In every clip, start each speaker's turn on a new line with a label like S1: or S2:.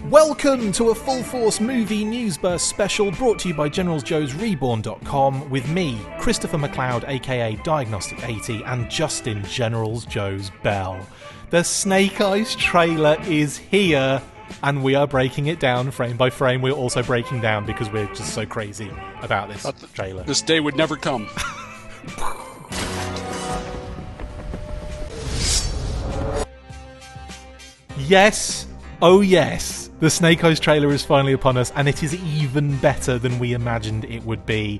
S1: Welcome to a Full Force Movie News Burst special brought to you by GeneralsJoes Reborn.com with me, Christopher McLeod aka Diagnostic 80 and Justin Generals Joes Bell. The Snake Eyes trailer is here and we are breaking it down frame by frame. We're also breaking down because we're just so crazy about this trailer.
S2: This day would never come.
S1: Yes, oh yes, the Snake Eyes trailer is finally upon us, and it is even better than we imagined it would be.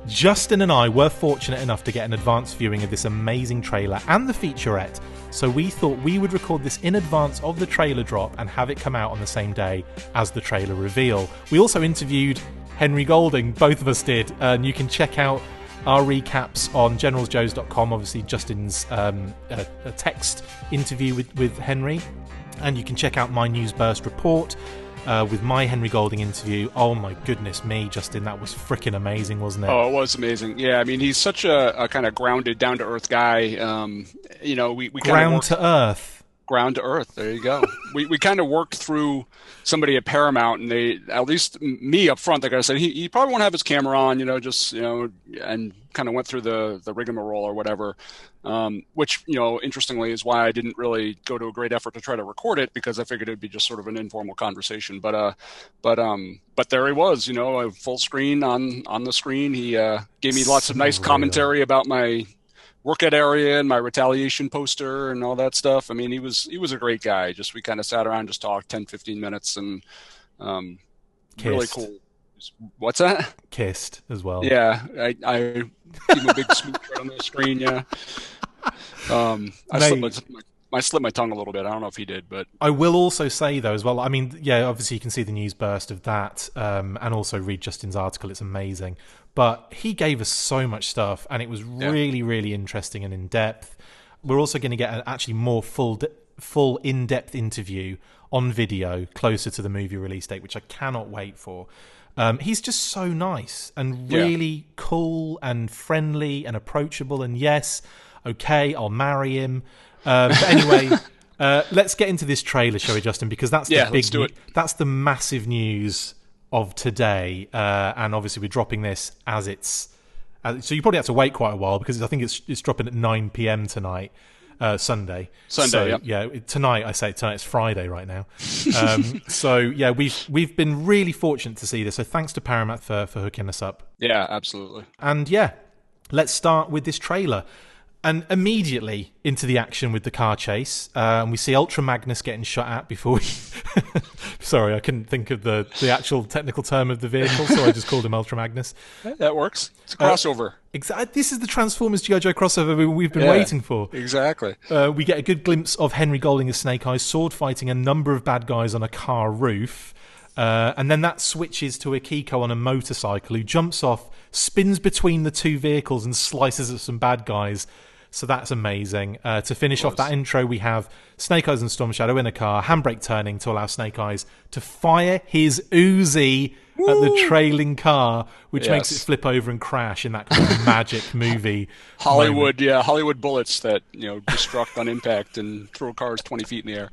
S1: Justin and I were fortunate enough to get an advance viewing of this amazing trailer and the featurette, so we thought we would record this in advance of the trailer drop and have it come out on the same day as the trailer reveal. We also interviewed Henry Golding, both of us did, and you can check out our recaps on GeneralsJoes.com, obviously Justin's a text interview with Henry. And you can check out my News Burst report with my Henry Golding interview. Oh my goodness me, Justin, that was freaking amazing, wasn't it?
S2: Oh, it was amazing. Yeah, I mean, he's such a kind of grounded, down-to-earth guy. You know, we
S1: ground to earth.
S2: Ground to earth. There you go. we kind of worked through somebody at Paramount, and they, at least me up front, they kind of said he probably won't have his camera on, and kind of went through the rigmarole or whatever. Which, interestingly, is why I didn't really go to a great effort to try to record it, because I figured it'd be just sort of an informal conversation. But there he was, a full screen on the screen. He gave me lots of nice commentary about my workout area and my retaliation poster and all that stuff. I mean, he was a great guy. Just we kind of sat around, just talked 10-15 minutes, and really cool. What's that?
S1: Kissed as well.
S2: Yeah, I gave him a big smooch right on the screen. Yeah. I slipped my tongue a little bit. I don't know if he did, but
S1: I will also say though as well. I mean, yeah, obviously you can see the news burst of that, and also read Justin's article. It's amazing, but he gave us so much stuff, and it was really, really interesting and in depth. We're also going to get an actually more full in-depth interview on video closer to the movie release date, which I cannot wait for. He's just so nice and really cool and friendly and approachable. And yes, okay, I'll marry him. But anyway, let's get into this trailer, shall we, Justin? Because that's the
S2: let's do it.
S1: That's the massive news of today. And obviously, we're dropping this as it's. So you probably have to wait quite a while because I think it's dropping at 9 p.m. tonight. Sunday. So, yeah, tonight, I say tonight, it's Friday right now. So yeah, we've been really fortunate to see this. So thanks to Paramount for hooking us up.
S2: Yeah, absolutely.
S1: And yeah, let's start with this trailer. And immediately into the action with the car chase. We see Ultra Magnus getting shot at before we... Sorry, I couldn't think of the actual technical term of the vehicle, so I just called him Ultra Magnus.
S2: That works. It's a crossover.
S1: This is the Transformers G.I. Joe crossover we've been waiting for.
S2: Exactly.
S1: We get a good glimpse of Henry Golding as Snake Eyes sword fighting a number of bad guys on a car roof. And then that switches to Akiko on a motorcycle who jumps off, spins between the two vehicles and slices at some bad guys. So that's amazing. To finish off that intro, we have Snake Eyes and Storm Shadow in a car, handbrake turning to allow Snake Eyes to fire his Uzi at the trailing car, which makes it flip over and crash in that kind of magic movie.
S2: Hollywood bullets that destruct on impact and throw cars 20 feet in the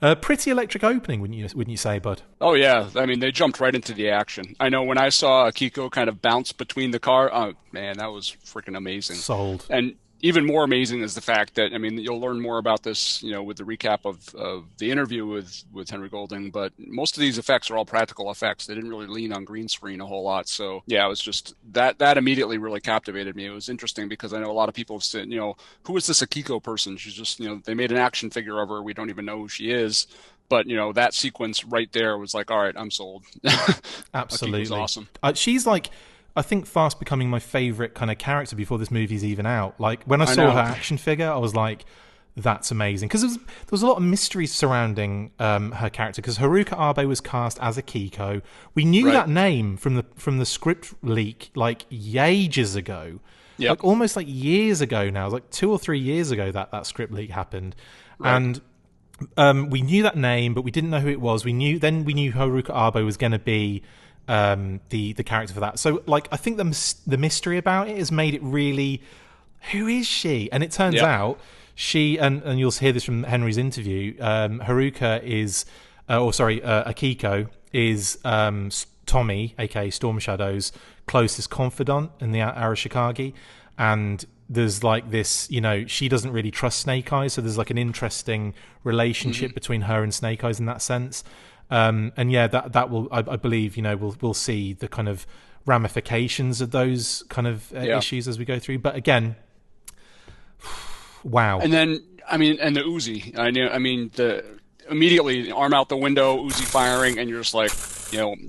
S2: air.
S1: Pretty electric opening, wouldn't you say, bud?
S2: Oh yeah, I mean they jumped right into the action. I know when I saw Akiko kind of bounce between the car, oh man, that was freaking amazing.
S1: Sold.
S2: And even more amazing is the fact that, I mean, you'll learn more about this, with the recap of the interview with Henry Golding, but most of these effects are all practical effects. They didn't really lean on green screen a whole lot. So yeah, it was just that immediately really captivated me. It was interesting because I know a lot of people have said, who is this Akiko person? She's just, they made an action figure of her. We don't even know who she is. But, that sequence right there was like, all right, I'm sold.
S1: Absolutely.
S2: Akiko's awesome.
S1: She's like, I think fast becoming my favourite kind of character before this movie's even out. Like, when I saw her action figure, I was like, that's amazing. Because there was a lot of mystery surrounding her character, because Haruka Abe was cast as Akiko. We knew that name from the script leak, like, ages ago.
S2: Yep.
S1: Like, almost like years ago now. It was like 2 or 3 years ago that script leak happened. Right. And we knew that name, but we didn't know who it was. We knew Haruka Abe was going to be the character for that. So like I think the mystery about it has made it really, who is she? And it turns out she, and you'll hear this from Henry's interview, Haruka is Akiko is Tommy, aka Storm Shadow's closest confidant in the Arashikage, and there's like this, she doesn't really trust Snake Eyes, so there's like an interesting relationship between her and Snake Eyes in that sense. And yeah, that will, I believe, we'll see the kind of ramifications of those kind of issues as we go through. But again, wow.
S2: And then, and the Uzi. Immediately arm out the window, Uzi firing, and you're just like,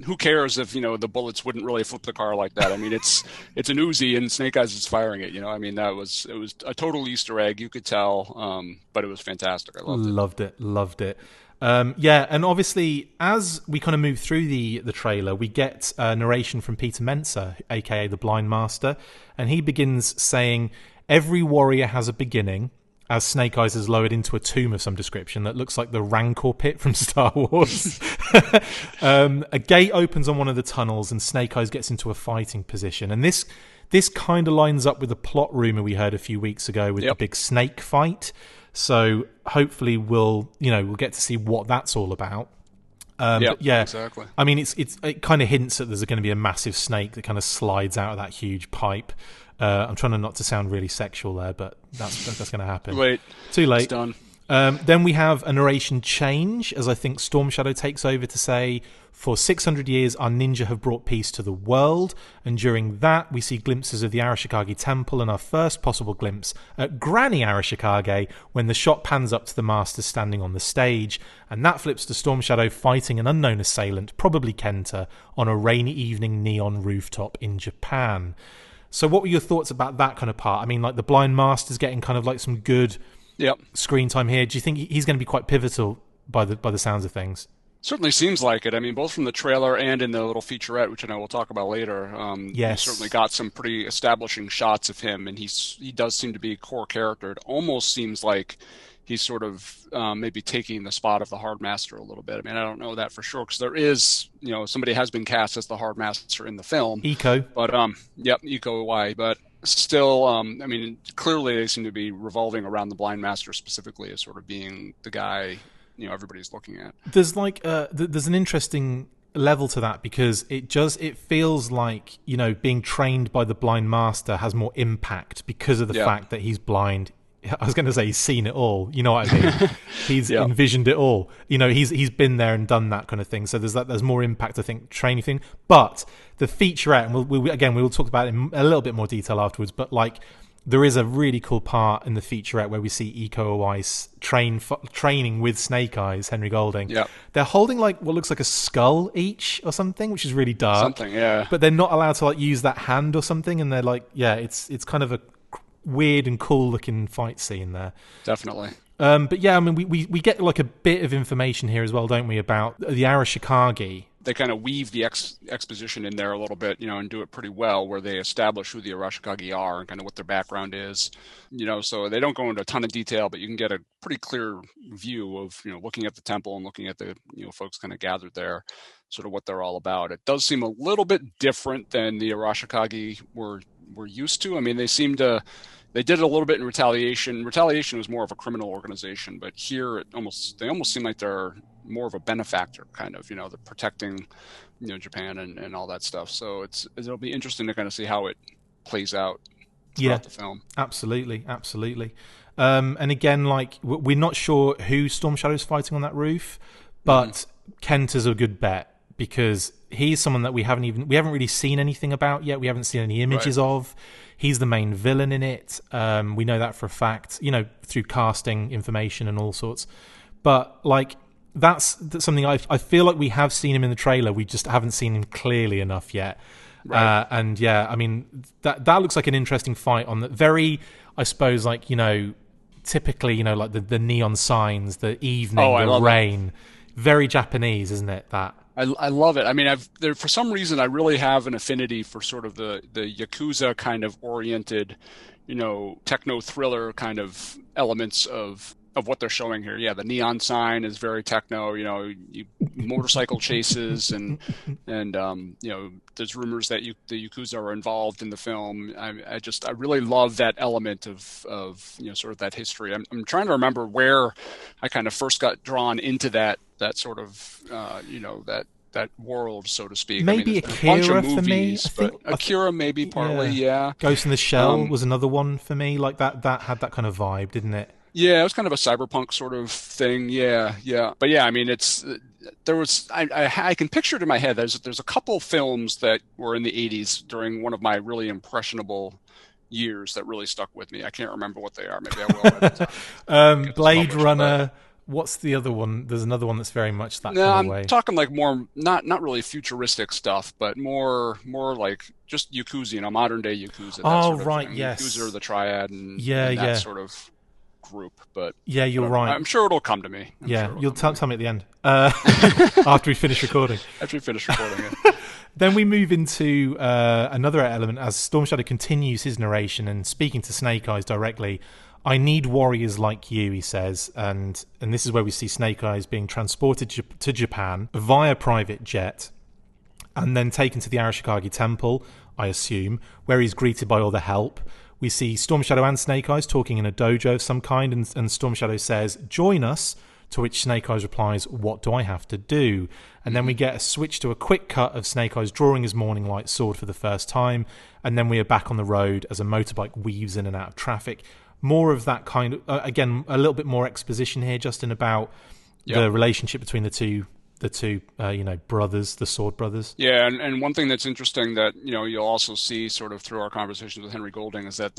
S2: who cares if the bullets wouldn't really flip the car like that? It's an Uzi and Snake Eyes is firing it. It was a total Easter egg. You could tell, but it was fantastic. I loved
S1: it. And obviously, as we kind of move through the trailer, we get narration from Peter Mensa, aka the Blind Master, and he begins saying, "Every warrior has a beginning," as Snake Eyes is lowered into a tomb of some description that looks like the Rancor pit from Star Wars. A gate opens on one of the tunnels, and Snake Eyes gets into a fighting position. And this kind of lines up with the plot rumor we heard a few weeks ago with the big snake fight. So hopefully we'll get to see what that's all about.
S2: Exactly.
S1: It kind of hints that there's going to be a massive snake that kind of slides out of that huge pipe. I'm trying not to sound really sexual there, but that's going to happen. Too late.
S2: It's done.
S1: Then we have a narration change, as I think Storm Shadow takes over to say, "For 600 years, our ninja have brought peace to the world." And during that, we see glimpses of the Arashikage Temple and our first possible glimpse at Granny Arashikage when the shot pans up to the master standing on the stage. And that flips to Storm Shadow fighting an unknown assailant, probably Kenta, on a rainy evening neon rooftop in Japan. So what were your thoughts about that kind of part? The Blind Master's getting kind of like some good screen time here. Do you think he's going to be quite pivotal by the sounds of things?
S2: Certainly seems like it. Both from the trailer and in the little featurette, which I know we'll talk about later.
S1: Yes.
S2: You certainly got some pretty establishing shots of him, and he does seem to be a core character. It almost seems like he's sort of maybe taking the spot of the Hard Master a little bit. I don't know that for sure, because there is, somebody has been cast as the Hard Master in the film.
S1: Iko.
S2: But, Iko Uwai. But still, clearly they seem to be revolving around the Blind Master specifically as sort of being the guy, everybody's looking at.
S1: There's there's an interesting level to that, because it feels like, being trained by the Blind Master has more impact because of the fact that he's blind. I was going to say he's seen it all. You know what I mean? He's envisioned it all. He's been there and done that kind of thing. So there's more impact, I think, training thing. But the featurette, and we will talk about it in a little bit more detail afterwards. But there is a really cool part in the featurette where we see Iko Uwai's training with Snake Eyes, Henry Golding.
S2: Yeah.
S1: They're holding what looks like a skull each or something, which is really dark.
S2: Something, yeah.
S1: But they're not allowed to use that hand or something, and they're it's kind of a weird and cool looking fight scene there.
S2: Definitely.
S1: But yeah, we get a bit of information here as well, don't we, about the Arashikage.
S2: They kind of weave the exposition in there a little bit, and do it pretty well, where they establish who the Arashikage are and kind of what their background is, so they don't go into a ton of detail, but you can get a pretty clear view of, looking at the temple and looking at the, folks kind of gathered there, sort of what they're all about. It does seem a little bit different than the Arashikage we're used to. They did it a little bit in Retaliation. Retaliation was more of a criminal organization, but here they almost seem like they're more of a benefactor, kind of, they're protecting, Japan and all that stuff. So it'll be interesting to kind of see how it plays out throughout the film.
S1: Absolutely. And again, we're not sure who Storm Shadow's fighting on that roof, but Kenta's a good bet, because he's someone that we haven't really seen anything about yet. We haven't seen any images of. He's the main villain in it. We know that for a fact, through casting information and all sorts. But that's something I feel like we have seen him in the trailer. We just haven't seen him clearly enough yet. Right. And yeah, that looks like an interesting fight on the very, I suppose, typically, the neon signs, the evening, the rain. Very Japanese, isn't it? That.
S2: I love it. For some reason, I really have an affinity for sort of the Yakuza kind of oriented, techno thriller kind of elements of of what they're showing here. Yeah, the neon sign is very techno. Motorcycle chases and there's rumors that the Yakuza are involved in the film. I really love that element of sort of that history. I'm trying to remember where I kind of first got drawn into that sort of that world, so to speak.
S1: Maybe
S2: there's been a bunch of
S1: Akira
S2: movies,
S1: for me.
S2: but Akira maybe partly, yeah.
S1: Ghost in the Shell was another one for me. Like that had that kind of vibe, didn't it?
S2: Yeah, it was kind of a cyberpunk sort of thing. Yeah, yeah. But yeah, I mean, I can picture it in my head. There's a couple films that were in the 80s during one of my really impressionable years that really stuck with me. I can't remember what they are. Maybe I will by the time.
S1: Blade Runner. What's the other one? There's another one that's very much that kind of way.
S2: I'm talking like more not really futuristic stuff, but more like just Yakuza, modern day Yakuza.
S1: Oh, right, yes.
S2: Yakuza or the Triad and that sort of group. But
S1: yeah, you're right.
S2: I'm sure it'll come to me.
S1: You'll tell me at the end after we finish recording.
S2: After we finish recording it.
S1: Then we move into another element as Storm Shadow continues his narration and speaking to Snake Eyes directly. I need warriors like you, he says, and this is where we see Snake Eyes being transported to Japan via private jet and then taken to the Arashikage Temple, I assume, where he's greeted by all the help. We see Storm Shadow and Snake Eyes talking in a dojo of some kind, and Storm Shadow says, "Join us," to which Snake Eyes replies, "What do I have to do?" And then we get a switch to a quick cut of Snake Eyes drawing his morning light sword for the first time, and then we are back on the road as a motorbike weaves in and out of traffic. More of that kind of, again, a little bit more exposition here, Justin, about the relationship between the two brothers, the Sword Brothers.
S2: Yeah, and one thing that's interesting that, you'll also see sort of through our conversations with Henry Golding is that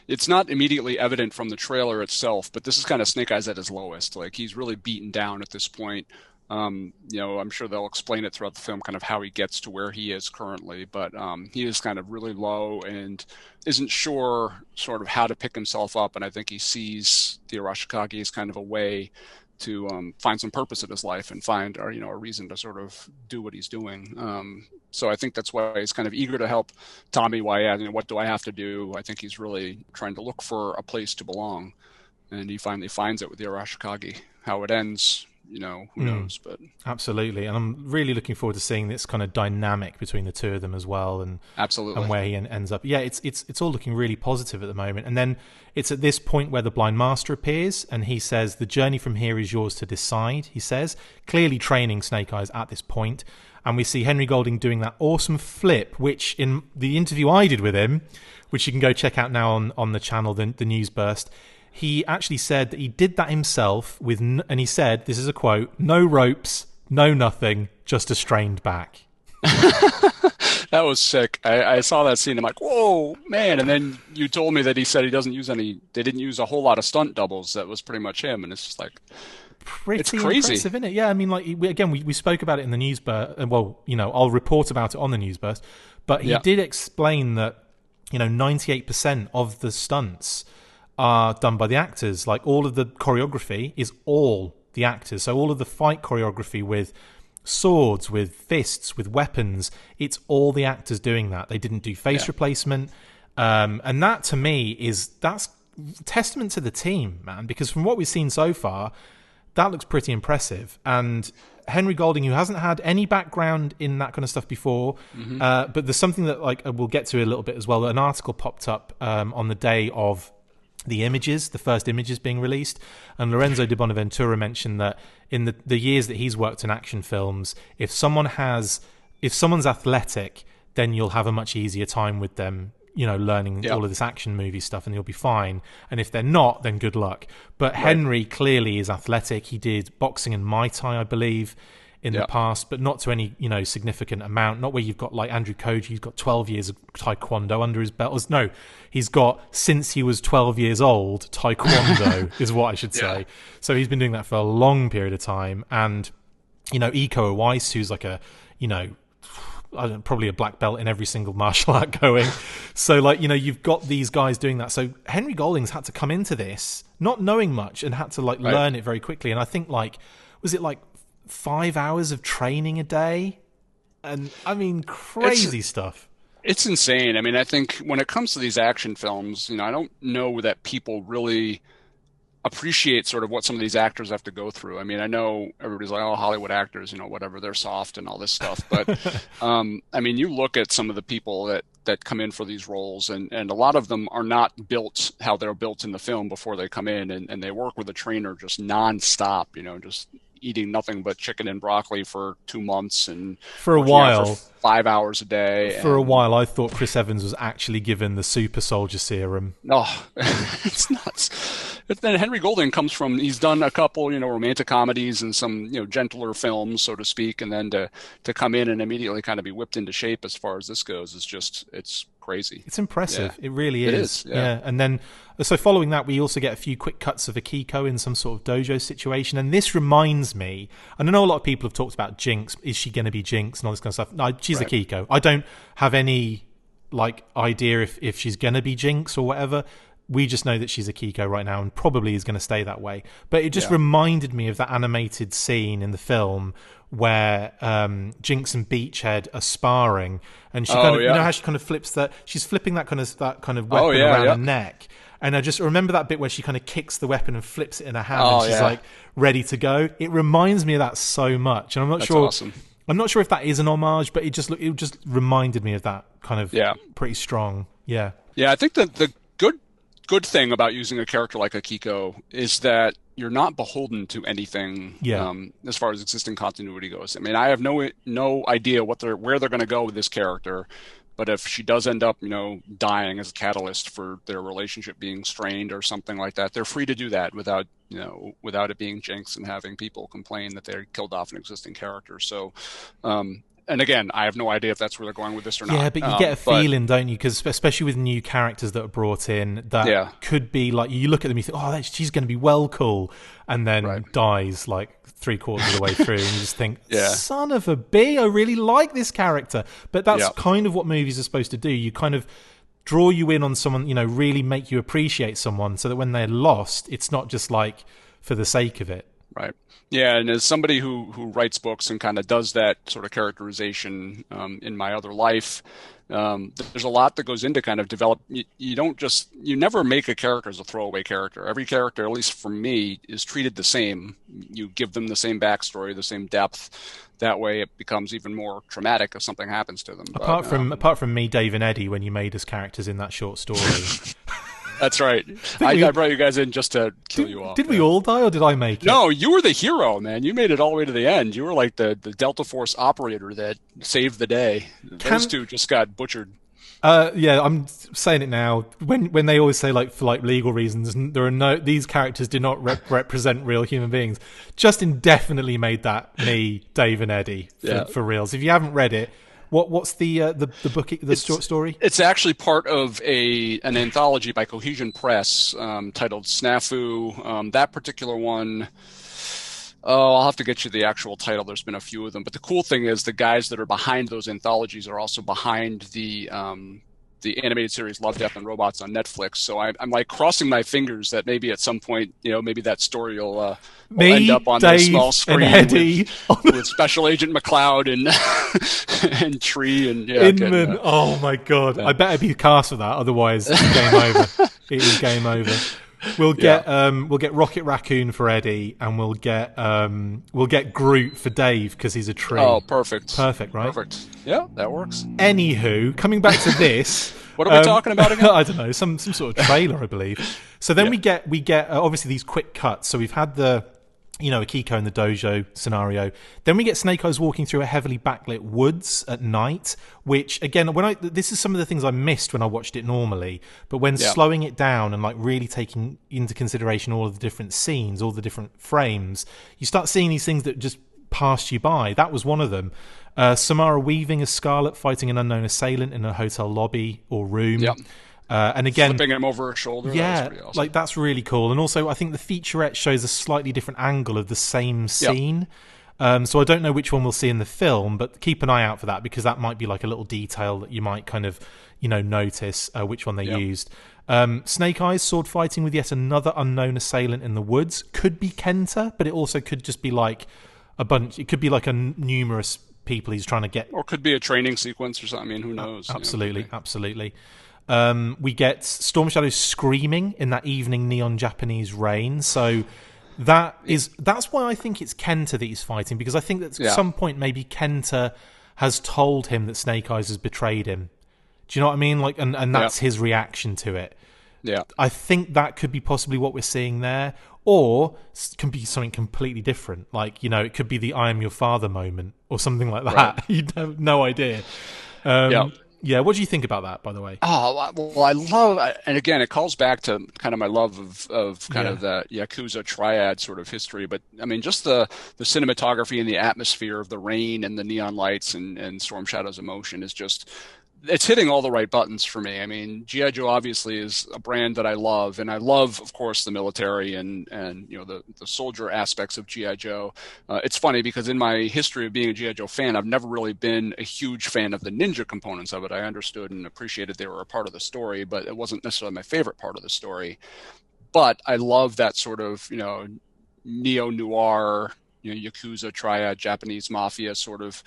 S2: it's not immediately evident from the trailer itself, but this is kind of Snake Eyes at his lowest. Like, he's really beaten down at this point. I'm sure they'll explain it throughout the film, kind of how he gets to where he is currently, but he is kind of really low and isn't sure sort of how to pick himself up, and I think he sees the Arashikage as kind of a way to find some purpose in his life and find a reason to sort of do what he's doing. So I think that's why he's kind of eager to help Tommy. Why, what do I have to do? I think he's really trying to look for a place to belong, and he finally finds it with the Arashikage. How it ends, who knows? But
S1: absolutely, and I'm really looking forward to seeing this kind of dynamic between the two of them as well, and
S2: absolutely,
S1: and where he ends up. Yeah, it's all looking really positive at the moment. And then it's at this point where the Blind Master appears, and he says, "The journey from here is yours to decide." He says, clearly training Snake Eyes at this point, and we see Henry Golding doing that awesome flip, which in the interview I did with him, which you can go check out now on the channel, the News Burst. He actually said that he did that himself and he said, this is a quote, "No ropes, no nothing, just a strained back."
S2: That was sick. I saw that scene. I'm like, whoa, man. And then you told me that he said they didn't use a whole lot of stunt doubles. That was pretty much him. And it's just like, it's crazy.
S1: Impressive, isn't it? Yeah, I mean, like, we spoke about it in the News Burst. Well, I'll report about it on the News Burst. But he did explain that, 98% of the stunts are done by the actors. Like, all of the choreography is all the actors. So all of the fight choreography with swords, with fists, with weapons, it's all the actors doing that. They didn't do face replacement. And that, to me, that's testament to the team, man, because from what we've seen so far, that looks pretty impressive. And Henry Golding, who hasn't had any background in that kind of stuff before, but there's something that we'll get to a little bit as well. An article popped up on the day of the first images being released, and Lorenzo di Bonaventura mentioned that in the years that he's worked in action films, if someone's athletic, then you'll have a much easier time with them, learning all of this action movie stuff, and you'll be fine. And if they're not, then good luck. But Henry clearly is athletic. He did boxing and Muay Thai, I believe, in the past, but not to any significant amount. Not where you've got like Andrew Koji, who's got 12 years of taekwondo under his belt. No, he's got, since he was 12 years old, taekwondo is what I should say. So he's been doing that for a long period of time. And Iko Uwais, who's like a probably a black belt in every single martial art going. So you've got these guys doing that. So Henry Golding's had to come into this not knowing much and had to learn it very quickly. And I think was it 5 hours of training a day? And I mean, crazy stuff.
S2: It's insane. I mean, I think when it comes to these action films, I don't know that people really appreciate sort of what some of these actors have to go through. I mean, I know everybody's like, oh, Hollywood actors, whatever, they're soft and all this stuff. But I mean, you look at some of the people that come in for these roles, and a lot of them are not built how they're built in the film before they come in, and they work with a trainer just nonstop, just eating nothing but chicken and broccoli for 2 months, and
S1: for a while,
S2: for 5 hours a day.
S1: For a while, I thought Chris Evans was actually given the super soldier serum.
S2: Oh, it's nuts. But then Henry Golding he's done a couple, romantic comedies and some, gentler films, so to speak, and then to come in and immediately kind of be whipped into shape as far as this goes it's crazy.
S1: It's impressive.
S2: Yeah.
S1: It really is.
S2: It is, yeah.
S1: And then, so following that, we also get a few quick cuts of Akiko in some sort of dojo situation. And this reminds me, and I know a lot of people have talked about Jinx. Is she going to be Jinx and all this kind of stuff? No, she's
S2: right.
S1: Akiko. I don't have any idea if she's going to be Jinx or whatever. We just know that she's Akiko right now and probably is going to stay that way. But it just reminded me of that animated scene in the film where Jinx and Beachhead are sparring, and she kind of, you know how she kind of flips she's flipping that kind of weapon around her neck. And I just remember that bit where she kind of kicks the weapon and flips it in her hand, and she's like ready to go. It reminds me of that so much, and I'm not sure.
S2: Awesome.
S1: I'm not sure if that is an homage, but it just reminded me of that kind of pretty strong. Yeah.
S2: Yeah, I think that the good thing about using a character like Akiko is that you're not beholden to anything as far as existing continuity goes. I mean, I have no idea where they're going to go with this character, but if she does end up, dying as a catalyst for their relationship being strained or something like that, they're free to do that without it being Jinx and having people complain that they killed off an existing character. So, and again, I have no idea if that's where they're going with this or not.
S1: Yeah, but you get a feeling, don't you? Because especially with new characters that are brought in, that could be like, you look at them, you think, oh, she's going to be well cool, and then dies like 3/4 of the way through, and you just think, son of a bee, I really like this character. But that's kind of what movies are supposed to do. You kind of draw you in on someone, really make you appreciate someone, so that when they're lost, it's not just like for the sake of it.
S2: Right. Yeah, and as somebody who writes books and kind of does that sort of characterization in my other life, there's a lot that goes into kind of develop. You never make a character as a throwaway character. Every character, at least for me, is treated the same. You give them the same backstory, the same depth. That way, it becomes even more traumatic if something happens to them.
S1: Apart from me, Dave and Eddie, when you made us characters in that short story.
S2: That's right. I brought you guys in just to kill you off.
S1: Did we all die, or did I make it?
S2: No, you were the hero, man. You made it all the way to the end. You were like the Delta Force operator that saved the day. Those two just got butchered.
S1: I'm saying it now. When they always say for legal reasons, these characters do not represent real human beings. Justin definitely made that me, Dave, and Eddie for reals. If you haven't read it. What's the book, short story? It's
S2: actually part of an anthology by Cohesion Press titled Snafu. That particular one, I'll have to get you the actual title. There's been a few of them, but the cool thing is the guys that are behind those anthologies are also behind the animated series Love, Death, and Robots on Netflix. So I'm like crossing my fingers that maybe at some point, maybe that story will end up on the small screen with Special Agent McLeod and Tree and
S1: Inman. Oh my God! I better be cast for that, otherwise it's game over. It is game over. We'll get Rocket Raccoon for Eddie, and we'll get Groot for Dave because he's a tree.
S2: Oh, perfect,
S1: right?
S2: Perfect. Yeah, that works.
S1: Anywho, coming back to this,
S2: what are we talking about again?
S1: I don't know, some sort of trailer, I believe. So then we get obviously these quick cuts. So we've had the Akiko in the dojo scenario. Then we get Snake Eyes walking through a heavily backlit woods at night, which again, this is some of the things I missed when I watched it normally, but when slowing it down and really taking into consideration all of the different scenes, all the different frames, you start seeing these things that just passed you by. That was one of them. Samara Weaving as Scarlet fighting an unknown assailant in a hotel lobby or room. Yep. And again,
S2: flipping him over her shoulder.
S1: Yeah,
S2: that awesome.
S1: That's really cool. And also, I think the featurette shows a slightly different angle of the same scene. So I don't know which one we'll see in the film, but keep an eye out for that because that might be like a little detail that you might kind of, notice which one they used. Snake Eyes sword fighting with yet another unknown assailant in the woods. Could be Kenta, but it also could just be like a bunch. It could be like numerous people he's trying to get.
S2: Or could be a training sequence or something. I mean, who knows?
S1: Absolutely, absolutely. We get Storm Shadow screaming in that evening neon Japanese rain. So that's why I think it's Kenta that he's fighting, because I think that at some point maybe Kenta has told him that Snake Eyes has betrayed him. Do you know what I mean? Like, and that's his reaction to it.
S2: Yeah,
S1: I think that could be possibly what we're seeing there, or it can be something completely different. Like, it could be the "I am your father" moment or something like that. Right. You have no idea. Yeah, what do you think about that, by the way?
S2: Oh, well, I love, and again, it calls back to kind of my love of kind of the Yakuza triad sort of history. But I mean, just the cinematography and the atmosphere of the rain and the neon lights and Storm Shadow's emotion is just, it's hitting all the right buttons for me. I mean, G.I. Joe obviously is a brand that I love, and I love, of course, the military and the soldier aspects of G.I. Joe. It's funny because in my history of being a G.I. Joe fan, I've never really been a huge fan of the ninja components of it. I understood and appreciated they were a part of the story, but it wasn't necessarily my favorite part of the story. But I love that sort of, neo-noir, Yakuza triad, Japanese mafia sort of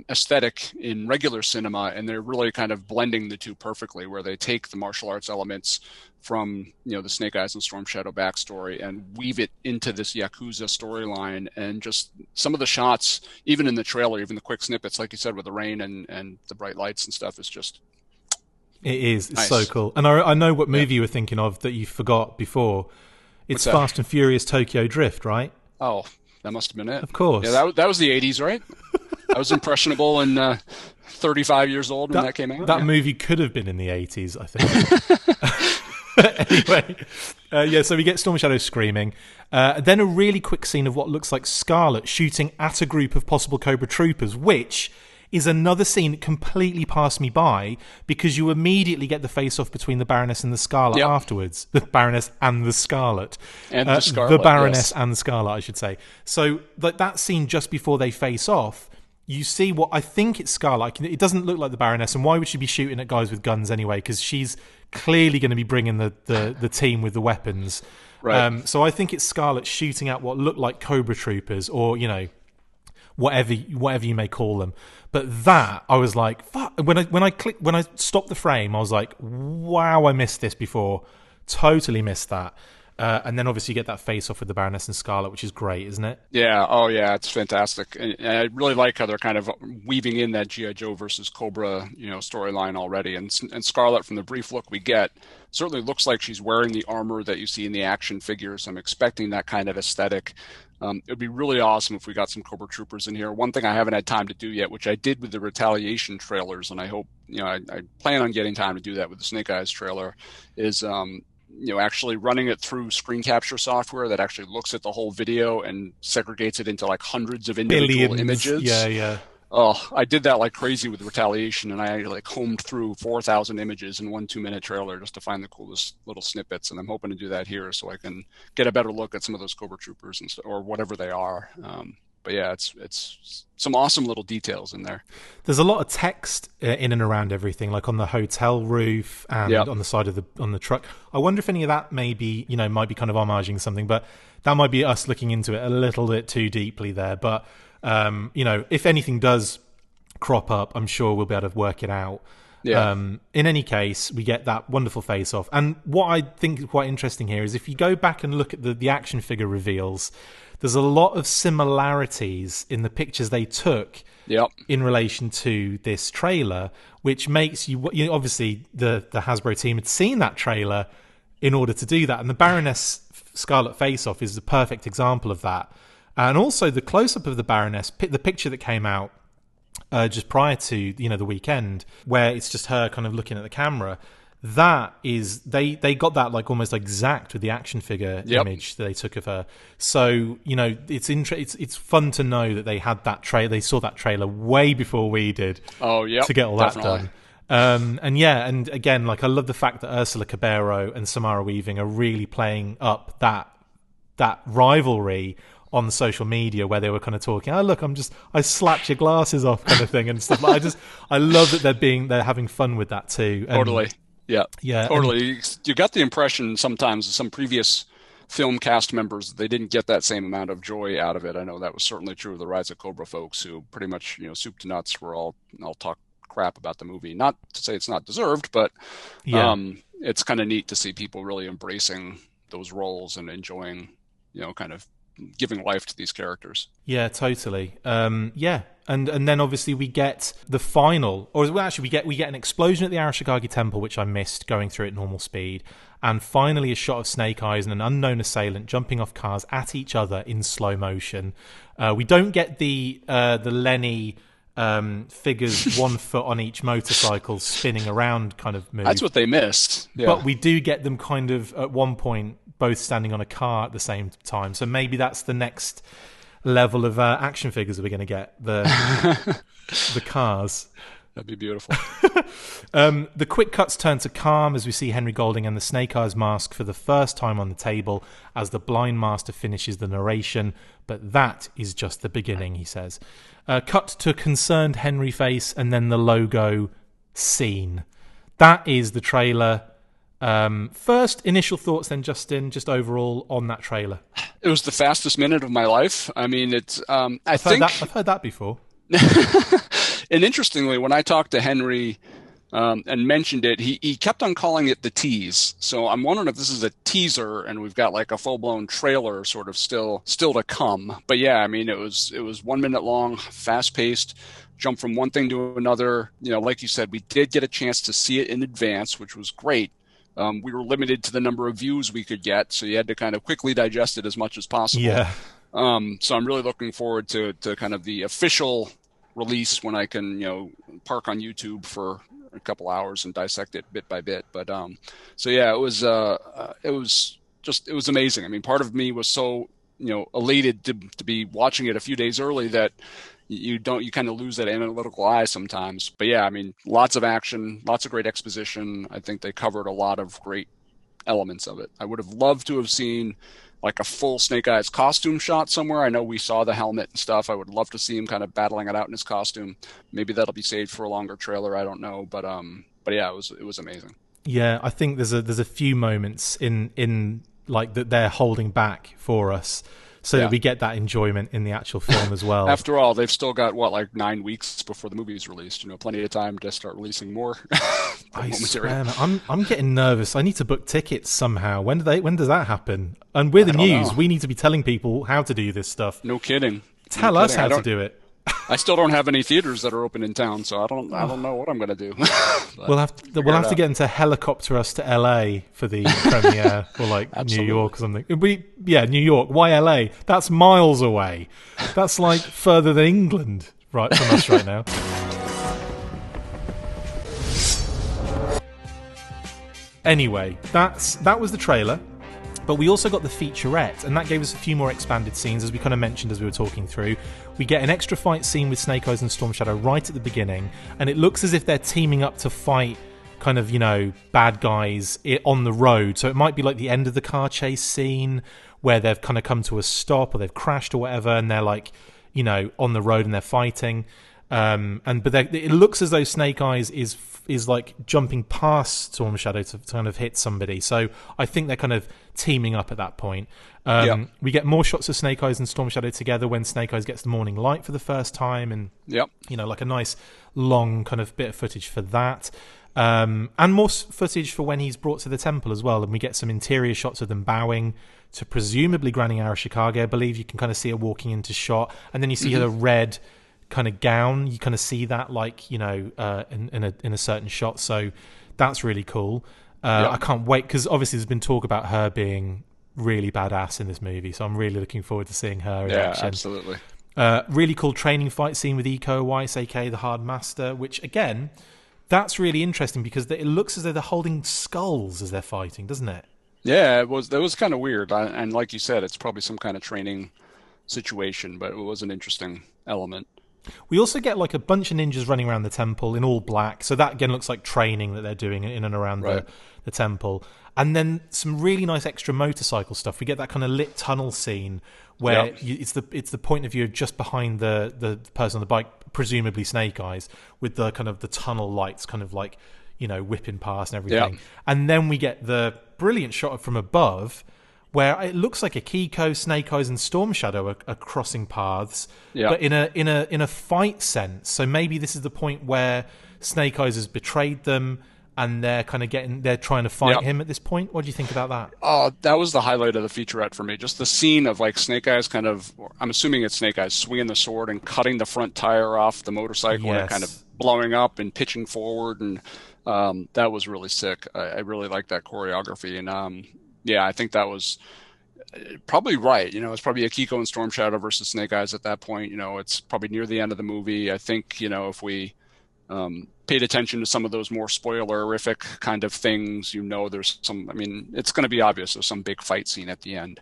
S2: aesthetic in regular cinema, and they're really kind of blending the two perfectly, where they take the martial arts elements from the Snake Eyes and Storm Shadow backstory and weave it into this Yakuza storyline. And just some of the shots, even in the trailer, even the quick snippets, like you said, with the rain and the bright lights and stuff, is just
S1: it is
S2: nice.
S1: So cool. And I know what movie you were thinking of that you forgot before. It's Fast and Furious Tokyo Drift, right?
S2: Oh, that must have been it.
S1: Of course.
S2: Yeah, that was the 80s, right? I was impressionable and 35 years old when that came out.
S1: That movie could have been in the 80s, I think. Anyway, so we get Storm Shadow screaming. Then a really quick scene of what looks like Scarlet shooting at a group of possible Cobra Troopers, which is another scene that completely passed me by, because you immediately get the face-off between the Baroness and the Scarlet afterwards. The Baroness and the Scarlet.
S2: And the Scarlet,
S1: the Baroness and the Scarlet, I should say. So that scene just before they face off, you see what I think it's Scarlet. It doesn't look like the Baroness, and why would she be shooting at guys with guns anyway? Because she's clearly going to be bringing the team with the weapons.
S2: Right.
S1: So I think it's Scarlet shooting at what look like Cobra Troopers, or whatever you may call them. But that, I was like, fuck. When I stopped the frame, I was like, wow, I missed this before. Totally missed that. And then obviously you get that face off with the Baroness and Scarlet, which is great, isn't it?
S2: Yeah. Oh, yeah. It's fantastic. And I really like how they're kind of weaving in that G.I. Joe versus Cobra, storyline already. And Scarlet, from the brief look we get, certainly looks like she's wearing the armor that you see in the action figures. I'm expecting that kind of aesthetic. It would be really awesome if we got some Cobra Troopers in here. One thing I haven't had time to do yet, which I did with the Retaliation trailers, and I hope, I plan on getting time to do that with the Snake Eyes trailer, is actually running it through screen capture software that actually looks at the whole video and segregates it into like hundreds of individual images.
S1: Yeah.
S2: Oh, I did that like crazy with Retaliation, and I like combed through 4,000 images in 1 2-minute trailer just to find the coolest little snippets. And I'm hoping to do that here so I can get a better look at some of those Cobra Troopers and or whatever they are. But yeah, it's some awesome little details in there.
S1: There's a lot of text in and around everything, like on the hotel roof and on the side of the truck. I wonder if any of that might be kind of homaging something, but that might be us looking into it a little bit too deeply there. But if anything does crop up, I'm sure we'll be able to work it out. Yeah. In any case, we get that wonderful face-off. And what I think is quite interesting here is if you go back and look at the action figure reveals, there's a lot of similarities in the pictures they took in relation to this trailer, which makes you obviously the Hasbro team had seen that trailer in order to do that. And the Baroness Scarlet face-off is the perfect example of that. And also the close-up of the Baroness, the picture that came out just prior to the weekend, where it's just her kind of looking at the camera. That is they got that like almost exact with the action figure image that they took of her. So it's fun to know that they had that they saw that trailer way before we did.
S2: Oh yeah,
S1: to get all that done. And again, like I love the fact that Ursula Cabero and Samara Weaving are really playing up that rivalry on social media, where they were kind of talking, oh look, I slapped your glasses off kind of thing and stuff. I love that they're having fun with that too.
S2: Totally. Yeah, totally.
S1: And
S2: you got the impression sometimes some previous film cast members, they didn't get that same amount of joy out of it. I know that was certainly true of the Rise of Cobra folks, who pretty much, soup to nuts, were all talk crap about the movie. Not to say it's not deserved, but it's kind of neat to see people really embracing those roles and enjoying, kind of giving life to these characters.
S1: Yeah, totally. And then obviously we get the final, or well, actually we get an explosion at the Arashikage Temple, which I missed going through at normal speed, and finally a shot of Snake Eyes and an unknown assailant jumping off cars at each other in slow motion. We don't get the Lenny figures 1 foot on each motorcycle spinning around kind of move.
S2: That's what they missed. Yeah.
S1: But we do get them kind of at one point both standing on a car at the same time. So maybe that's the next level of action figures that we're going to get, the cars.
S2: That'd be beautiful.
S1: The quick cuts turn to calm as we see Henry Golding and the Snake Eyes mask for the first time on the table as the blind master finishes the narration. But that is just the beginning, he says. Cut to a concerned Henry face and then the logo scene. That is the trailer. First initial thoughts then, Justin, just overall on that trailer.
S2: It was the fastest minute of my life. I mean, it's I've
S1: heard that before.
S2: And interestingly, when I talked to Henry and mentioned it, he kept on calling it the tease. So I'm wondering if this is a teaser and we've got like a full-blown trailer sort of still to come. But yeah, I mean, it was 1 minute long, fast-paced, jump from one thing to another. Like you said, we did get a chance to see it in advance, which was great. We were limited to the number of views we could get, so you had to kind of quickly digest it as much as possible.
S1: Yeah.
S2: So I'm really looking forward to kind of the official release when I can, park on YouTube for a couple hours and dissect it bit by bit. But so yeah, it was amazing. I mean, part of me was so elated to be watching it a few days early that you kind of lose that analytical eye sometimes. But yeah, I mean, lots of action, lots of great exposition. I think they covered a lot of great elements of it. I would have loved to have seen like a full Snake Eyes costume shot somewhere. I know we saw the helmet and stuff. I would love to see him kind of battling it out in his costume. Maybe that'll be saved for a longer trailer. I don't know, but yeah, it was amazing.
S1: Yeah, I think there's a few moments in like that they're holding back for us, so that we get that enjoyment in the actual film as well.
S2: After all, they've still got like 9 weeks before the movie's released. Plenty of time to start releasing more.
S1: I swear, man, I'm getting nervous. I need to book tickets somehow. When does that happen? And we're the news. We need to be telling people how to do this stuff.
S2: No kidding.
S1: Tell us how to do it.
S2: I still don't have any theaters that are open in town, so I don't know what I'm going to do.
S1: We'll have to get into helicopter us to LA for the premiere, or like New York or something. New York. Why LA? That's miles away. That's like further than England, right, from us right now. Anyway, that was the trailer. But we also got the featurette, and that gave us a few more expanded scenes, as we kind of mentioned as we were talking through. We get an extra fight scene with Snake Eyes and Storm Shadow right at the beginning, and it looks as if they're teaming up to fight kind of, bad guys on the road. So it might be like the end of the car chase scene where they've kind of come to a stop or they've crashed or whatever, and they're like, on the road and they're fighting. But it looks as though Snake Eyes is like jumping past Storm Shadow to kind of hit somebody. So I think they're kind of teaming up at that point. We get more shots of Snake Eyes and Storm Shadow together when Snake Eyes gets the morning light for the first time, and like a nice long kind of bit of footage for that. And more footage for when he's brought to the temple as well, and we get some interior shots of them bowing to presumably Granny Arashikage. I believe you can kind of see her walking into shot, and then you see her red kind of gown. You kind of see that like in a certain shot, so that's really cool. I can't wait, because obviously there's been talk about her being really badass in this movie, so I'm really looking forward to seeing her in action.
S2: Absolutely.
S1: Really cool training fight scene with Iko Uwais, aka the Hard Master, which again, that's really interesting because it looks as though they're holding skulls as they're fighting, doesn't it?
S2: Yeah, it was kind of weird, and like you said, it's probably some kind of training situation, but it was an interesting element.
S1: We also get like a bunch of ninjas running around the temple in all black, so that again looks like training that they're doing in and around the temple. And then some really nice extra motorcycle stuff. We get that kind of lit tunnel scene where it's the point of view just behind the person on the bike, presumably Snake Eyes, with the kind of the tunnel lights kind of like whipping past and everything. And then we get the brilliant shot from above where it looks like Akiko, Snake Eyes, and Storm Shadow are crossing paths,
S2: Yeah.
S1: but in a fight sense. So maybe this is the point where Snake Eyes has betrayed them, and they're trying to fight him at this point. What do you think about that?
S2: That was the highlight of the featurette for me. Just the scene of like Snake Eyes I'm assuming it's Snake Eyes swinging the sword and cutting the front tire off the motorcycle and it kind of blowing up and pitching forward. And that was really sick. I really liked that choreography. And I think that was probably right. It's probably Akiko and Storm Shadow versus Snake Eyes at that point. It's probably near the end of the movie. I think, if we paid attention to some of those more spoilerific kind of things, there's some, it's going to be obvious there's some big fight scene at the end.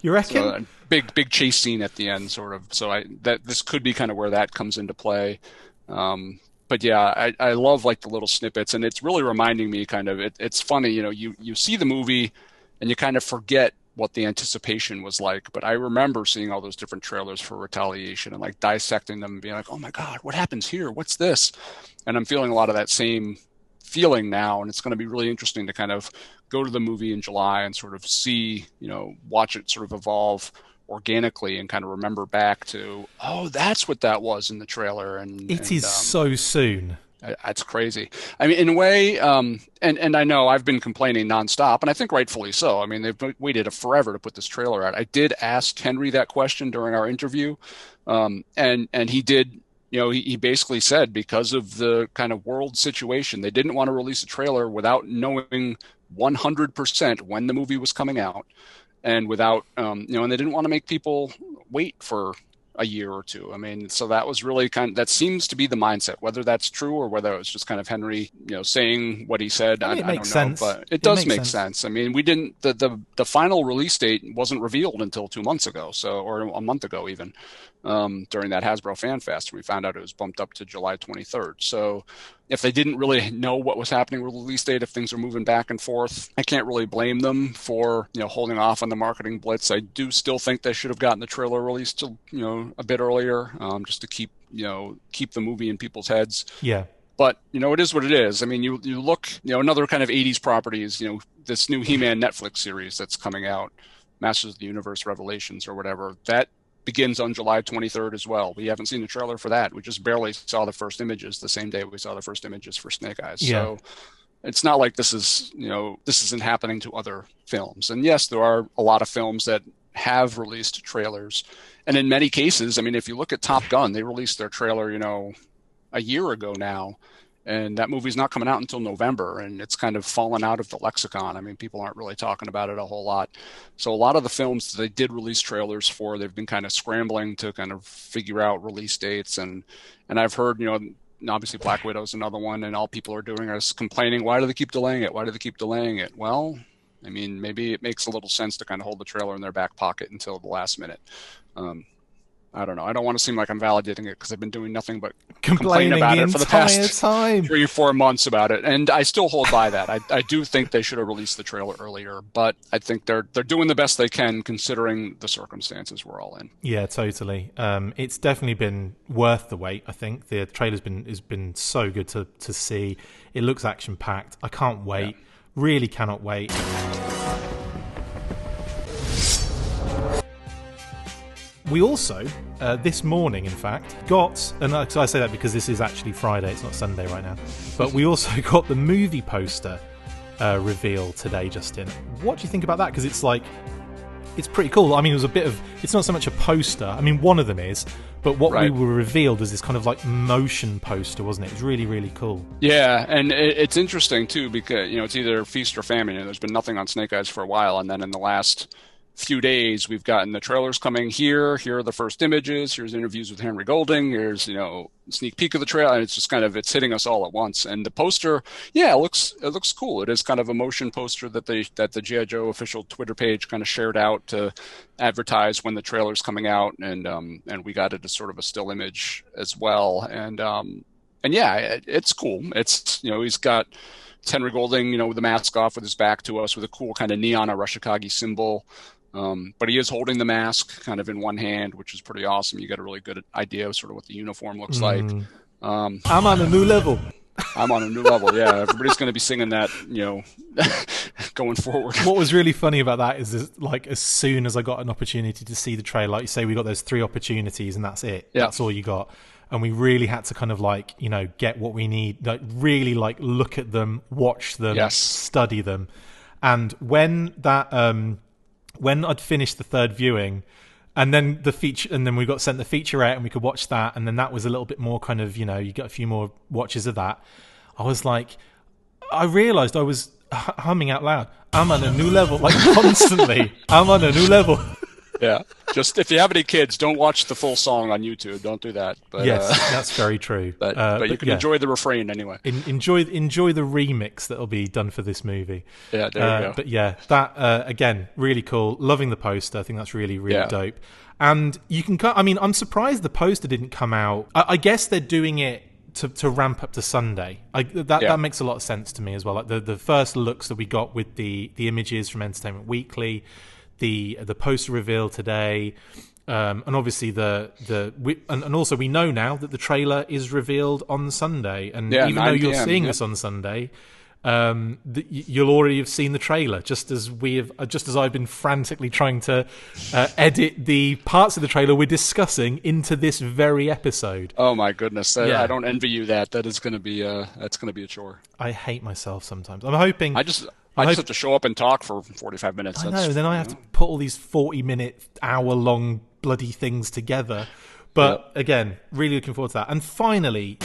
S1: You reckon?
S2: So a big chase scene at the end, sort of. So this could be kind of where that comes into play. But yeah, I love like the little snippets, and it's really reminding me kind of, it's funny, you see the movie and you kind of forget what the anticipation was like. But I remember seeing all those different trailers for Retaliation and like dissecting them and being like, oh my God, what happens here? What's this? And I'm feeling a lot of that same feeling now. And it's going to be really interesting to kind of go to the movie in July and sort of see, watch it sort of evolve organically and kind of remember back to, oh, that's what that was in the trailer. And
S1: it is so soon.
S2: It's crazy. In a way, and I know I've been complaining nonstop, and I think rightfully so. They've waited forever to put this trailer out. I did ask Henry that question during our interview, and he did. He basically said because of the kind of world situation, they didn't want to release a trailer without knowing 100% when the movie was coming out, and without, and they didn't want to make people wait for a year or two. So that was really that seems to be the mindset, whether that's true or whether it was just kind of Henry, saying what he said. I don't know, but it does make sense. We didn't, the final release date wasn't revealed until 2 months ago. Or a month ago even, during that Hasbro Fan Fest, we found out it was bumped up to July 23rd. So if they didn't really know what was happening with the release date, if things are moving back and forth, I can't really blame them for, holding off on the marketing blitz. I do still think they should have gotten the trailer released, a bit earlier, just to keep the movie in people's heads.
S1: Yeah.
S2: But, it is what it is. You look, another kind of 80s property is, this new He-Man Netflix series that's coming out, Masters of the Universe Revelations or whatever. That begins on July 23rd as well. We haven't seen the trailer for that. We just barely saw the first images the same day we saw the first images for Snake Eyes. Yeah. So it's not like this isn't happening to other films. And yes, there are a lot of films that have released trailers. And in many cases, if you look at Top Gun, they released their trailer, a year ago now. And that movie's not coming out until November, and it's kind of fallen out of the lexicon. People aren't really talking about it a whole lot. So a lot of the films that they did release trailers for, they've been kind of scrambling to kind of figure out release dates. And I've heard, obviously Black Widow's another one, and all people are doing is complaining, why do they keep delaying it? Why do they keep delaying it? Well, maybe it makes a little sense to kind of hold the trailer in their back pocket until the last minute. I don't know. I don't want to seem like I'm validating it because I've been doing nothing but complain about it for the past 3 or 4 months about it. And I still hold by that. I do think they should have released the trailer earlier, but I think they're doing the best they can considering the circumstances we're all in.
S1: Yeah, totally. It's definitely been worth the wait, I think. The trailer's been so good to see. It looks action-packed. I can't wait. Yeah. Really cannot wait. We also, this morning, in fact, got, and I say that because this is actually Friday, it's not Sunday right now, but we also got the movie poster reveal today, Justin. What do you think about that? Because it's pretty cool. It was a bit of, it's not so much a poster. One of them is, but what we were revealed was this kind of like motion poster, wasn't it? It was really, really cool.
S2: Yeah, and it's interesting too because, it's either feast or famine. There's been nothing on Snake Eyes for a while, and then in the last few days we've gotten the trailers coming here are the first images, here's interviews with Henry Golding, here's sneak peek of the trailer, and it's just kind of, it's hitting us all at once. And the poster, it looks cool. It is kind of a motion poster that the G.I. Joe official Twitter page kind of shared out to advertise when the trailer's coming out, and we got it as sort of a still image as well. And yeah, it's cool. It's he's got Henry Golding with the mask off with his back to us with a cool kind of neon Arashikage symbol. But he is holding the mask kind of in one hand, which is pretty awesome. You get a really good idea of sort of what the uniform looks like.
S1: I'm on a new level.
S2: I'm on a new level. Yeah, everybody's going to be singing that, going forward.
S1: What was really funny about that is like as soon as I got an opportunity to see the trailer, like you say, we got those 3 opportunities and that's it.
S2: Yeah.
S1: That's all you got. And we really had to kind of like, get what we need, like really like look at them, watch them,
S2: Yes.
S1: study them. And when I'd finished the 3rd viewing, and then we got sent the featurette and we could watch that, and then that was a little bit more kind of, you got a few more watches of that. I was like, I realized I was humming out loud. I'm on a new level, like constantly. I'm on a new level.
S2: Yeah. Just if you have any kids, don't watch the full song on YouTube. Don't do that. But,
S1: yes, that's very true.
S2: But you can enjoy the refrain anyway.
S1: Enjoy the remix that'll be done for this movie.
S2: Yeah, there you go.
S1: But yeah, that again, really cool. Loving the poster. I think that's really, really dope. And you can I mean, I'm surprised the poster didn't come out. I guess they're doing it to ramp up to Sunday. That makes a lot of sense to me as well. Like the first looks that we got with the images from Entertainment Weekly, the poster reveal today, and obviously and also we know now that the trailer is revealed on Sunday, and even though you're seeing this on Sunday, you'll already have seen the trailer, just as I've been frantically trying to edit the parts of the trailer we're discussing into this very episode.
S2: Oh my goodness! I don't envy you that. That's going to be a chore.
S1: I hate myself sometimes. I'm hoping.
S2: I just have to show up and talk for 45 minutes.
S1: I know. Then I have to put all these 40-minute, hour-long bloody things together. But again, really looking forward to that. And finally,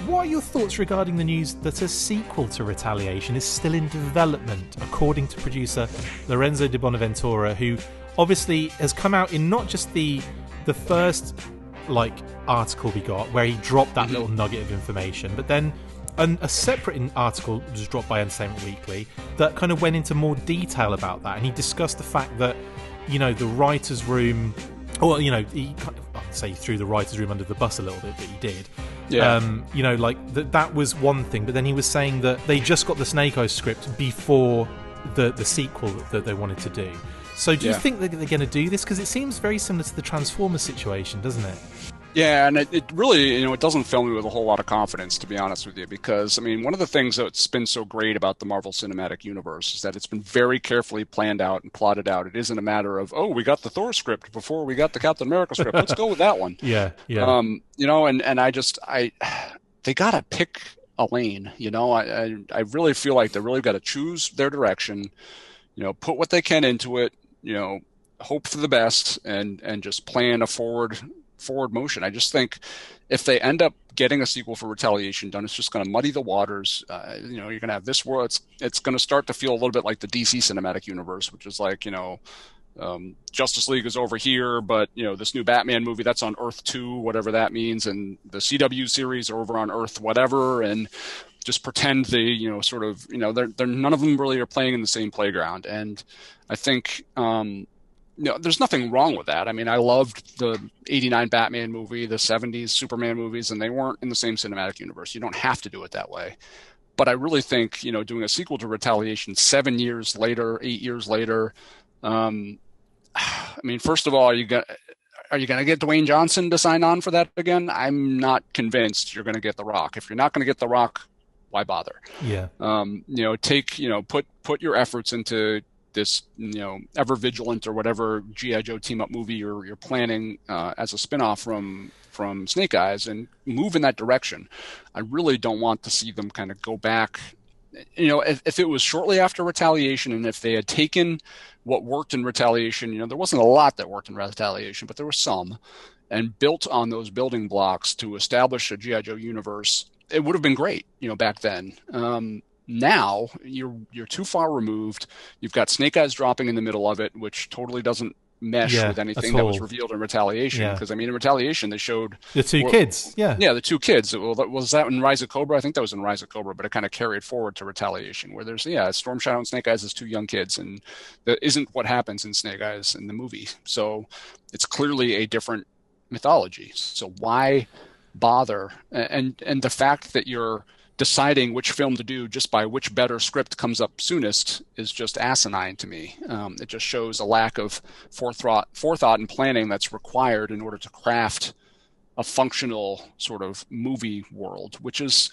S1: what are your thoughts regarding the news that a sequel to Retaliation is still in development, according to producer Lorenzo di Bonaventura, who obviously has come out in not just the first article we got where he dropped that little nugget of information, but then a separate article was dropped by Entertainment Weekly that kind of went into more detail about that, and he discussed the fact that the writers' room, or he kind of, I'd say, threw the writers' room under the bus a little bit, but he did. That was one thing, but then he was saying that they just got the Snake Eyes script before the sequel that they wanted to do. So do you think they're going to do this? Because it seems very similar to the Transformers situation, doesn't it?
S2: Yeah, and it really, it doesn't fill me with a whole lot of confidence, to be honest with you, because, I mean, one of the things that's been so great about the Marvel Cinematic Universe is that it's been very carefully planned out and plotted out. It isn't a matter of, we got the Thor script before we got the Captain America script. Let's go with that one.
S1: Yeah.
S2: They got to pick a lane, I really feel like they really got to choose their direction, put what they can into it, hope for the best, and just plan a forward motion. I just think if they end up getting a sequel for Retaliation done, it's just going to muddy the waters. You're going to have this world. It's going to start to feel a little bit like the DC Cinematic Universe, which is like, Justice League is over here, but this new Batman movie, that's on Earth 2, whatever that means, and the CW series are over on Earth whatever, and just pretend they they're none of them really are playing in the same playground. And I think there's nothing wrong with that. I mean, I loved the 89 Batman movie, the 70s Superman movies, and they weren't in the same cinematic universe. You don't have to do it that way. But I really think, doing a sequel to Retaliation 7 years later, 8 years later, I mean, first of all, are you going to get Dwayne Johnson to sign on for that again? I'm not convinced you're going to get The Rock. If you're not going to get The Rock, why bother?
S1: Yeah.
S2: Put your efforts into this, Ever Vigilant or whatever G.I. Joe team up movie you're planning as a spinoff from Snake Eyes, and move in that direction. I really don't want to see them kind of go back. If it was shortly after Retaliation, and if they had taken what worked in Retaliation, there wasn't a lot that worked in Retaliation, but there was some, and built on those building blocks to establish a G.I. Joe universe, it would have been great, back then. Now you're too far removed. You've got Snake Eyes dropping in the middle of it, which totally doesn't mesh with anything that was revealed in Retaliation. Because in Retaliation they showed
S1: the two kids. Yeah,
S2: the two kids. Was that in Rise of Cobra? I think that was in Rise of Cobra, but it kind of carried forward to Retaliation, where there's Storm Shadow and Snake Eyes as two young kids, and that isn't what happens in Snake Eyes in the movie. So it's clearly a different mythology. So why bother? And the fact that you're deciding which film to do just by which better script comes up soonest is just asinine to me. It just shows a lack of forethought and planning that's required in order to craft a functional sort of movie world, which is,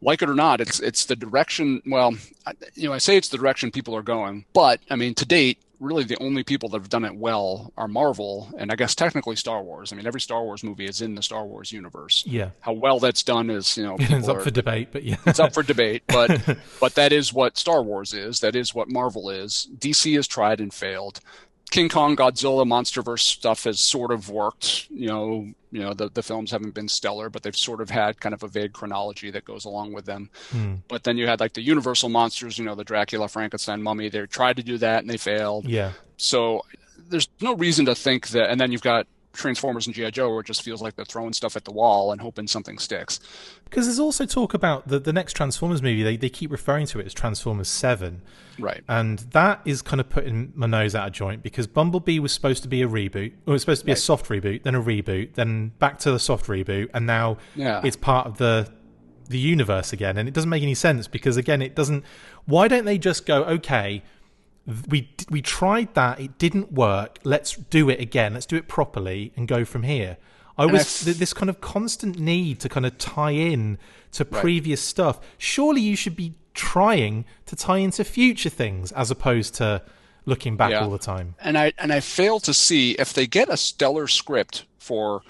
S2: like it or not, it's the direction. Well, I say it's the direction people are going, but I mean, to date, really the only people that have done it well are Marvel and I guess technically Star Wars. I mean, every Star Wars movie is in the Star Wars universe.
S1: Yeah.
S2: How well that's done is,
S1: it's up for debate, but yeah.
S2: It's up for debate, but that is what Star Wars is. That is what Marvel is. DC has tried and failed. King Kong, Godzilla, MonsterVerse stuff has sort of worked. The films haven't been stellar, but they've sort of had kind of a vague chronology that goes along with them. But then you had like the Universal monsters, the Dracula, Frankenstein, Mummy. They tried to do that and they failed.
S1: Yeah.
S2: So there's no reason to think that. And then you've got Transformers and G.I. Joe, where it just feels like they're throwing stuff at the wall and hoping something sticks.
S1: Because there's also talk about the next Transformers movie. They keep referring to it as Transformers 7.
S2: Right.
S1: And that is kind of putting my nose out of joint, because Bumblebee was supposed to be a reboot. Or it was supposed to be a soft reboot, then a reboot, then back to the soft reboot, and now it's part of the universe again. And it doesn't make any sense, because, again, it doesn't... Why don't they just go, okay... We tried that, it didn't work, let's do it again, let's do it properly and go from here. This kind of constant need to kind of tie in to previous stuff. Surely you should be trying to tie into future things as opposed to looking back all the time.
S2: And I fail to see, if they get a stellar script for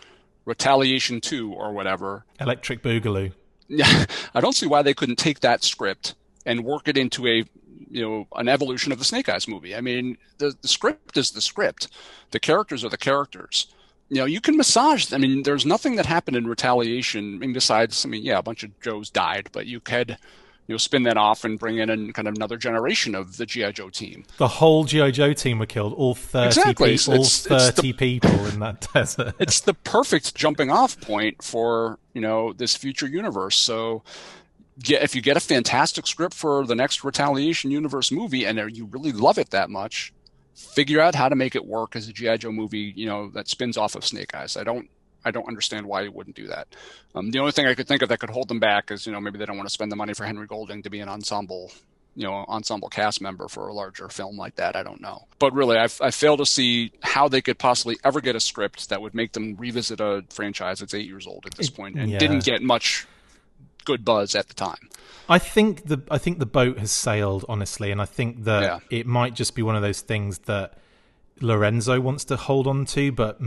S2: Retaliation 2 or whatever,
S1: Electric Boogaloo.
S2: Yeah, I don't see why they couldn't take that script and work it into an evolution of the Snake Eyes movie. I mean, the script is the script. The characters are the characters. You can massage. I mean, there's nothing that happened in Retaliation. I mean, besides, a bunch of Joes died, but you could, spin that off and bring in kind of another generation of the G.I. Joe team.
S1: The whole G.I. Joe team were killed. All 30 people, people in that desert.
S2: It's the perfect jumping off point for, this future universe. So, if you get a fantastic script for the next Retaliation universe movie and you really love it that much, figure out how to make it work as a G.I. Joe movie, that spins off of Snake Eyes. I don't understand why you wouldn't do that. The only thing I could think of that could hold them back is, maybe they don't want to spend the money for Henry Golding to be an ensemble cast member for a larger film like that. I don't know. But really, I fail to see how they could possibly ever get a script that would make them revisit a franchise that's 8 years old at this point and didn't get much good buzz at the time.
S1: I think the boat has sailed, honestly, and I think that it might just be one of those things that Lorenzo wants to hold on to, but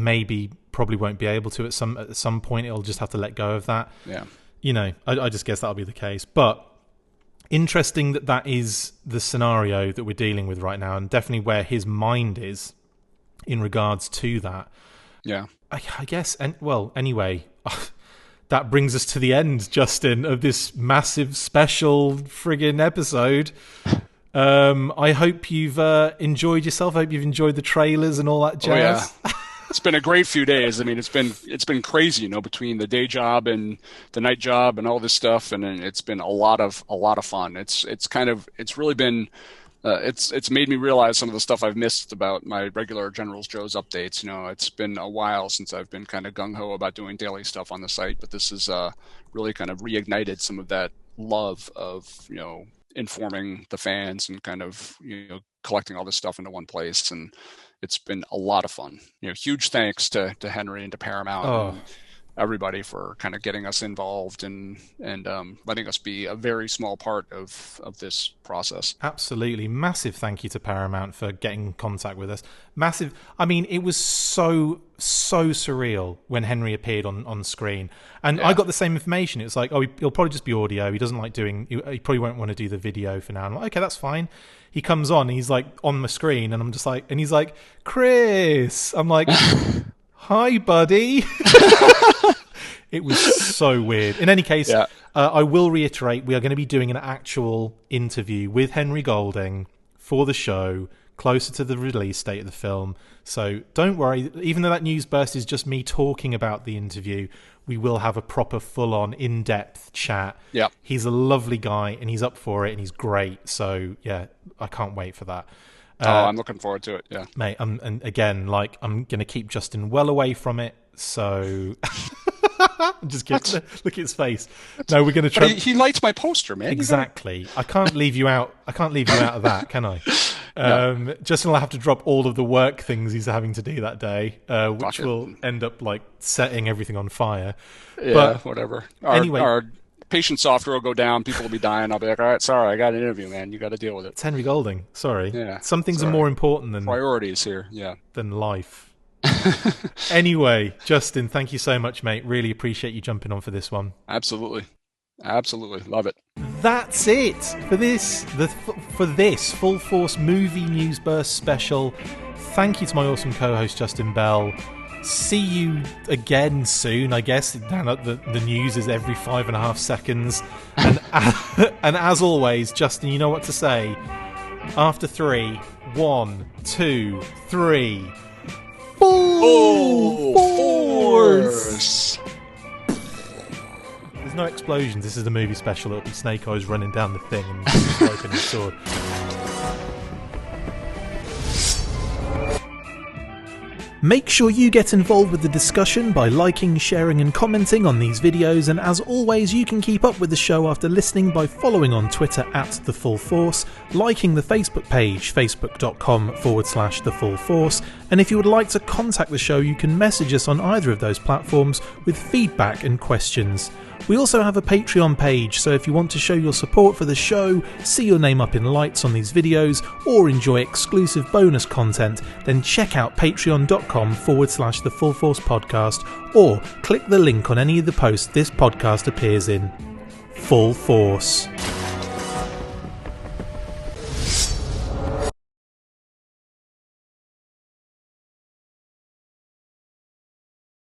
S1: probably won't be able to at some point. It'll just have to let go of that.
S2: Yeah.
S1: I just guess that'll be the case. But interesting that is the scenario that we're dealing with right now, and definitely where his mind is in regards to that.
S2: Yeah.
S1: I guess, anyway... That brings us to the end, Justin, of this massive special friggin' episode. I hope you've enjoyed yourself. I hope you've enjoyed the trailers and all that jazz.
S2: Oh, yeah. It's been a great few days. I mean, it's been crazy, between the day job and the night job and all this stuff, and it's been a lot of fun. It's really been. It's made me realize some of the stuff I've missed about my regular Generals Joes updates. It's been a while since I've been kind of gung-ho about doing daily stuff on the site, but this has really kind of reignited some of that love of, informing the fans and kind of, collecting all this stuff into one place. And it's been a lot of fun. Huge thanks to Henry and to Paramount. And everybody for kind of getting us involved and letting us be a very small part of this process.
S1: Absolutely. Massive thank you to Paramount for getting in contact with us. Massive. I mean, it was so surreal when Henry appeared on screen. And I got the same information. It was like, he'll probably just be audio. He doesn't like he probably won't want to do the video for now. I'm like, okay, that's fine. He comes on, he's like on the screen, and I'm just like, and he's like, Chris. I'm like, hi, buddy. It was so weird. In any case, I will reiterate, we are going to be doing an actual interview with Henry Golding for the show closer to the release date of the film. So don't worry, even though that news burst is just me talking about the interview, we will have a proper full-on in-depth chat.
S2: Yeah.
S1: He's a lovely guy, and he's up for it, and he's great. So, yeah, I can't wait for that.
S2: I'm looking forward to it, yeah.
S1: Mate, and again, I'm going to keep Justin well away from it, so... I'm just kidding. Look at his face. No, we're going to try.
S2: He liked my poster, man.
S1: Exactly. I can't leave you out. I can't leave you out of that, can I? No. Justin will have to drop all of the work things he's having to do that day, which will end up like setting everything on fire.
S2: Yeah, but whatever. Our patient software will go down. People will be dying. I'll be like, all right, sorry, I got an interview, man. You got to deal with it.
S1: It's Henry Golding. Sorry.
S2: Yeah.
S1: Some things are more important than
S2: priorities here. Yeah.
S1: Than life. Anyway, Justin, thank you so much, mate. Really appreciate you jumping on for this one.
S2: Absolutely. Love it.
S1: That's it for this Full Force movie news burst special. Thank you to my awesome co-host Justin Bell. See you again soon, I guess. The news is every 5.5 seconds. And as always, Justin, you know what to say. After 3, 1, 2, 3. Full Force! There's no explosions. This is the movie special. It'll be Snake Eyes running down the thing and swiping his sword. Make sure you get involved with the discussion by liking, sharing and commenting on these videos, and as always you can keep up with the show after listening by following on Twitter @TheFullForce, liking the Facebook page facebook.com/TheFullForce, and if you would like to contact the show you can message us on either of those platforms with feedback and questions. We also have a Patreon page, so if you want to show your support for the show, see your name up in lights on these videos, or enjoy exclusive bonus content, then check out patreon.com/TheFullForce podcast, or click the link on any of the posts this podcast appears in. Full Force.